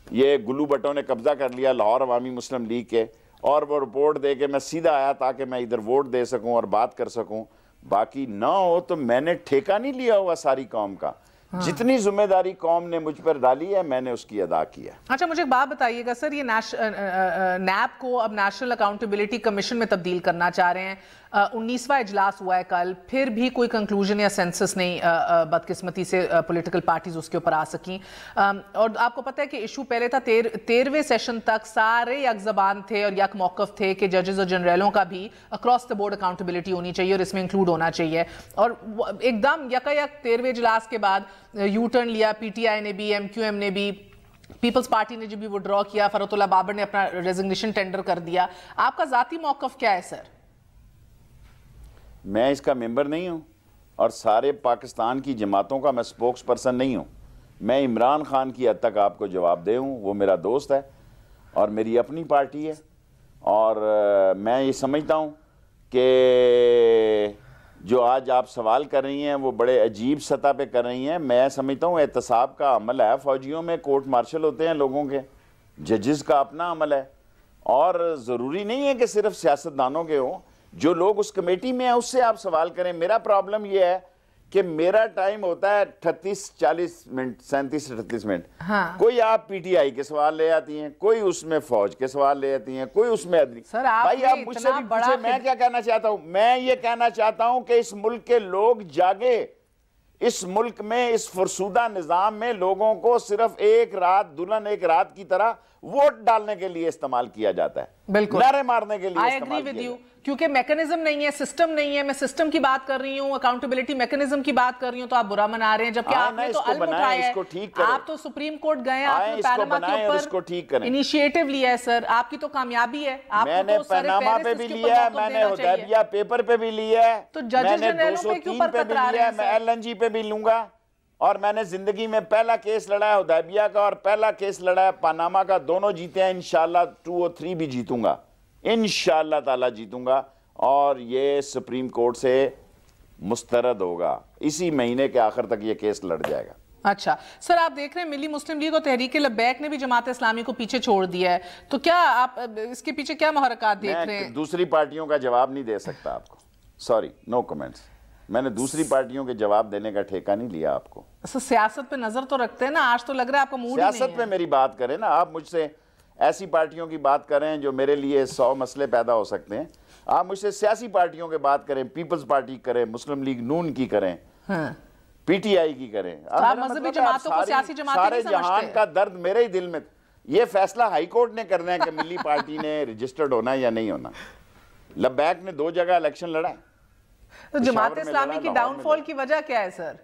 ये गुल्लू भट्टों ने कब्जा कर लिया लाहौर अवामी मुस्लिम लीग के, और वो रिपोर्ट दे के मैं सीधा आया ताकि मैं इधर वोट दे सकूं और बात कर सकूं। बाकी ना हो तो मैंने ठेका नहीं लिया हुआ सारी कौम का। जितनी जिम्मेदारी कौम ने मुझ पर डाली है मैंने उसकी अदा की है। अच्छा, मुझे एक बात बताइएगा सर, ये नैब को अब नेशनल अकाउंटेबिलिटी कमीशन में तब्दील करना चाह रहे हैं। 19वां इजलास हुआ है कल, फिर भी कोई कंक्लूजन या सेंसस नहीं बदकिस्मती से पॉलिटिकल पार्टीज उसके ऊपर आ सकी। और आपको पता है कि इशू पहले था 13वें सेशन तक सारे यक जबान थे और यक मौकफ थे कि जजेस और जनरलों का भी अक्रॉस द बोर्ड अकाउंटेबिलिटी होनी चाहिए और इसमें इंक्लूड होना चाहिए। और एकदम यकायक 13वें इजलास के बाद यू टर्न लिया PTI ने भी, MQM ने भी, पीपल्स पार्टी ने जो भी विड्रॉ किया, फरतुल्लाह बाबर ने अपना रेजिग्नेशन टेंडर कर दिया। आपका जाती मौकफ क्या है सर? मैं इसका मेंबर नहीं हूं और सारे पाकिस्तान की जमातों का मैं स्पोक्स पर्सन नहीं हूं। मैं इमरान खान की हद तक आपको जवाब दे हूं, वो मेरा दोस्त है और मेरी अपनी पार्टी है, और मैं ये समझता हूं कि जो आज आप सवाल कर रही हैं वो बड़े अजीब सतह पे कर रही हैं। मैं समझता हूँ एहतसाब का अमल है, फौजियों में कोर्ट मार्शल होते हैं लोगों के, जजेस का अपना अमल है, और ज़रूरी नहीं है कि सिर्फ सियासतदानों के हों। जो लोग उस कमेटी में हैं उससे आप सवाल करें। मेरा प्रॉब्लम यह है कि मेरा टाइम होता है 38-40 मिनट, 37-38 मिनट। हाँ। कोई आप PTI के सवाल ले आती हैं, कोई उसमें फौज के सवाल ले आती हैं, कोई उसमें भाई आप मुझसे भी पूछे, मैं क्या कहना चाहता हूं? मैं ये कहना चाहता हूं कि इस मुल्क के लोग जागे। इस मुल्क में, इस फरसूदा निजाम में लोगों को सिर्फ एक रात, दुल्हन एक रात की तरह वोट डालने के लिए इस्तेमाल किया जाता है, बिल्कुल नारे मारने के लिए आई एग्री विद यू, क्योंकि मैकेनिज्म नहीं है, सिस्टम नहीं है। मैं सिस्टम की बात कर रही हूँ, अकाउंटेबिलिटी मैकेनिज्म की बात कर रही हूँ, तो आप बुरा मना रहे हैं, जबकि आपने तो अलम उठाया है। आप तो सुप्रीम कोर्ट गए, आपने पैनामा के ऊपर इनिशिएटिव लिया है सर, आपकी तो कामयाबी है। मैंने पैनामा पे भी लिया है, मैंने हुदैबिया पेपर पे भी लिया है, तो जजेस जनरलों पे क्यों पर कतरा रहे हैं? मैं LNG पे भी लूंगा, और मैंने जिंदगी में पहला केस लड़ा है हुदैबिया का और पहला केस लड़ा है पनामा का, दोनों जीते हैं। इंशाल्लाह 2 और 3 भी जीतूंगा, इंशाल्लाह ताला जीतूंगा, और ये सुप्रीम कोर्ट से मुस्तरद होगा। इसी महीने के आखिर तक ये केस लड़ जाएगा। अच्छा सर, आप देख रहे हैं मिली मुस्लिम लीग और तहरीक लब्बैक ने भी जमात इस्लामी को पीछे छोड़ दिया है, तो क्या आप इसके पीछे क्या मुहर्रकात देख रहे हैं? दूसरी पार्टियों का जवाब नहीं दे सकता आपको, सॉरी, नो कमेंट्स। मैंने दूसरी पार्टियों के जवाब देने का ठेका नहीं लिया आपको। सियासत पे नजर तो रखते हैं ना, आज तो लग रहा है आपका मूड सियासत पे मेरी बात करें ना, आप मुझसे ऐसी पार्टियों की बात करें जो मेरे लिए 100 मसले पैदा हो सकते हैं। आप मुझसे सियासी पार्टियों की बात करें, पीपल्स पार्टी करें, मुस्लिम लीग नून की करें, पीटीआई की करें, मजहबी जमातों को सियासी जमातें सारे नहीं समझते। जहान का दर्द मेरे ही दिल में। ये फैसला हाई कोर्ट ने करना है कि मिली पार्टी ने रजिस्टर्ड होना है या नहीं होना। लब्बैक ने 2 जगह इलेक्शन लड़ा है। तो जमात इस्लामी की डाउनफॉल की वजह क्या है सर?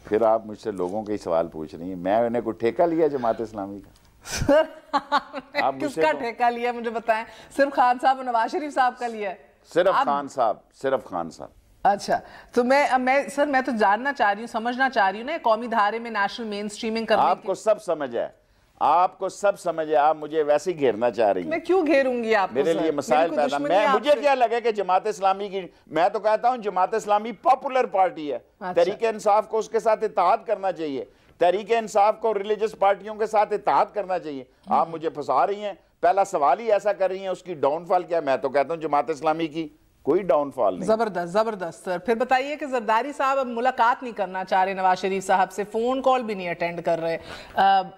फिर आप मुझसे लोगों के ही सवाल पूछ रही हैं। मैंने कोई ठेका लिया जमात इस्लामी का? सर आप किसका ठेका लिया मुझे बताएं? सिर्फ खान साहब और नवाज शरीफ साहब का लिया है? सिर्फ खान साहब, सिर्फ खान साहब। अच्छा, तो मैं तो जानना चाह रही हूँ, समझना चाह रही हूँ ना, कौमी धारे में नेशनल मेन स्ट्रीमिंग करने आपको सब समझ है, आपको सब समझ है, आप मुझे वैसे ही घेरना चाह रही हैं। मैं क्यों घेरूंगी आपको? मेरे लिए मसाइल पैदा, मुझे क्या लगे कि जमात इस्लामी की, मैं तो कहता हूं जमात इस्लामी पॉपुलर पार्टी है। अच्छा। तहरीक इंसाफ को उसके साथ इत्तेहाद करना चाहिए, तहरीक इंसाफ को रिलीजियस पार्टियों के साथ इत्तेहाद करना चाहिए। आप मुझे फंसा रही हैं, पहला सवाल ही ऐसा कर रही हैं, उसकी डाउनफॉल क्या? मैं तो कहता हूं जमात इस्लामी की कोई डाउनफॉल नहीं। जबरदस्त जबरदस्त सर। फिर बताइए कि जरदारी साहब अब मुलाकात नहीं करना चाह रहे नवाज शरीफ साहब से, फोन कॉल भी नहीं अटेंड कर रहे,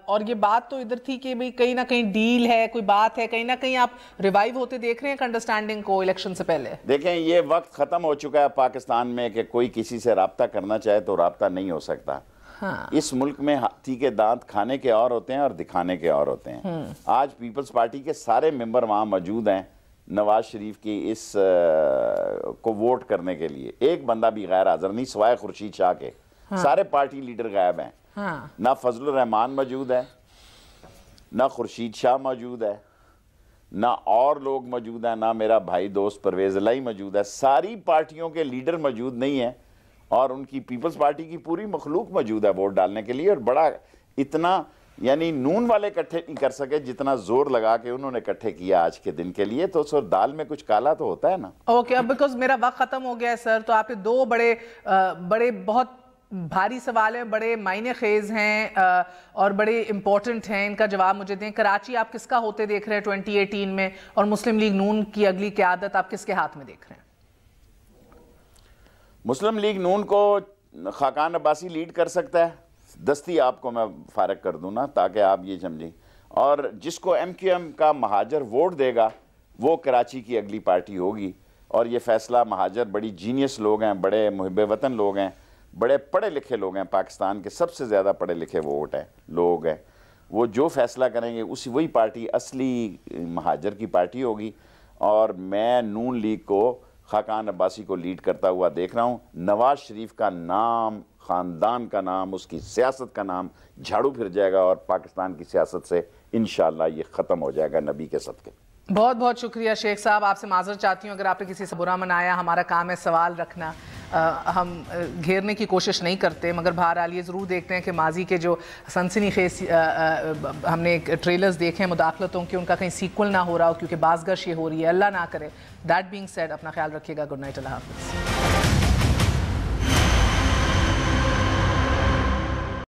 और ये बात तो इधर थी कि भाई कहीं ना कहीं डील है, कोई बात है, कहीं ना कहीं आप रिवाइव होते देख रहे हैं अंडरस्टैंडिंग को इलेक्शन से पहले? देखें, ये वक्त खत्म हो चुका है पाकिस्तान में कि कोई किसी से राब्ता करना चाहे तो राब्ता नहीं हो सकता। हाँ। इस मुल्क में हाथी के दांत खाने के और होते हैं और दिखाने के और होते हैं। आज पीपल्स पार्टी के सारे मेंबर वहां मौजूद हैं नवाज शरीफ की इस को वोट करने के लिए। एक बंदा भी गैर हाजिर नहीं सिवाय खुर्शीद शाह के। हाँ। सारे पार्टी लीडर गायब हैं। हाँ। ना फजलुर रहमान मौजूद है, ना खुर्शीद शाह मौजूद है, ना और लोग मौजूद हैं, ना मेरा भाई दोस्त परवेज इलाही मौजूद है। सारी पार्टियों के लीडर मौजूद नहीं है और उनकी पीपल्स पार्टी की पूरी मखलूक मौजूद है वोट डालने के लिए। और बड़ा इतना यानी नून वाले इकट्ठे नहीं कर सके जितना जोर लगा के उन्होंने इकट्ठे किया आज के दिन के लिए। तो सर दाल में कुछ काला तो होता है ना। ओके, अब बिकॉज मेरा वक्त खत्म हो गया है सर, तो आपने 2 बड़े बहुत भारी सवाल हैं, बड़े मायने खेज हैं और बड़े इंपॉर्टेंट हैं, इनका जवाब मुझे दें। कराची आप किसका होते देख रहे हैं 2018 में, और मुस्लिम लीग नून की अगली क़यादत आप किसके हाथ में देख रहे हैं? मुस्लिम लीग नून को खाकान अब्बासी लीड कर सकता है। दस्ती आपको मैं फारग कर दूं ना, ताकि आप ये समझें। और जिसको MQM का महाजर वोट देगा वो कराची की अगली पार्टी होगी। और ये फैसला महाजर बड़ी जीनियस लोग हैं, बड़े मुहिब वतन लोग हैं, बड़े पढ़े लिखे लोग हैं, पाकिस्तान के सबसे ज़्यादा पढ़े लिखे वोट हैं लोग हैं। वो जो फैसला करेंगे उसी वही पार्टी असली महाजर की पार्टी होगी। और मैं नून लीग को खाकान अब्बासी को लीड करता हुआ देख रहा हूँ। नवाज शरीफ का नाम, ख़ानदान का नाम, उसकी सियासत का नाम झाड़ू फिर जाएगा और पाकिस्तान की सियासत से इंशाअल्लाह ये ख़त्म हो जाएगा नबी के सदक़े। बहुत बहुत शुक्रिया शेख साहब, आपसे माज़रत चाहती हूँ अगर आपने किसी से बुरा मनाया। हमारा काम है सवाल रखना, हम घेरने की कोशिश नहीं करते, मगर बहरहाल ये ज़रूर देखते हैं कि माजी के जो सनसनीखेज हमने ट्रेलर्स देखे हैं मुदाखलतों के, उनका कहीं सीक्वल ना हो रहा हो, क्योंकि बाज़गश ये हो रही है। अल्लाह ना करे। दैट बीइंग सेड, अपना ख्याल रखिएगा। गुड नाइट, अल्लाह हाफ़िज़।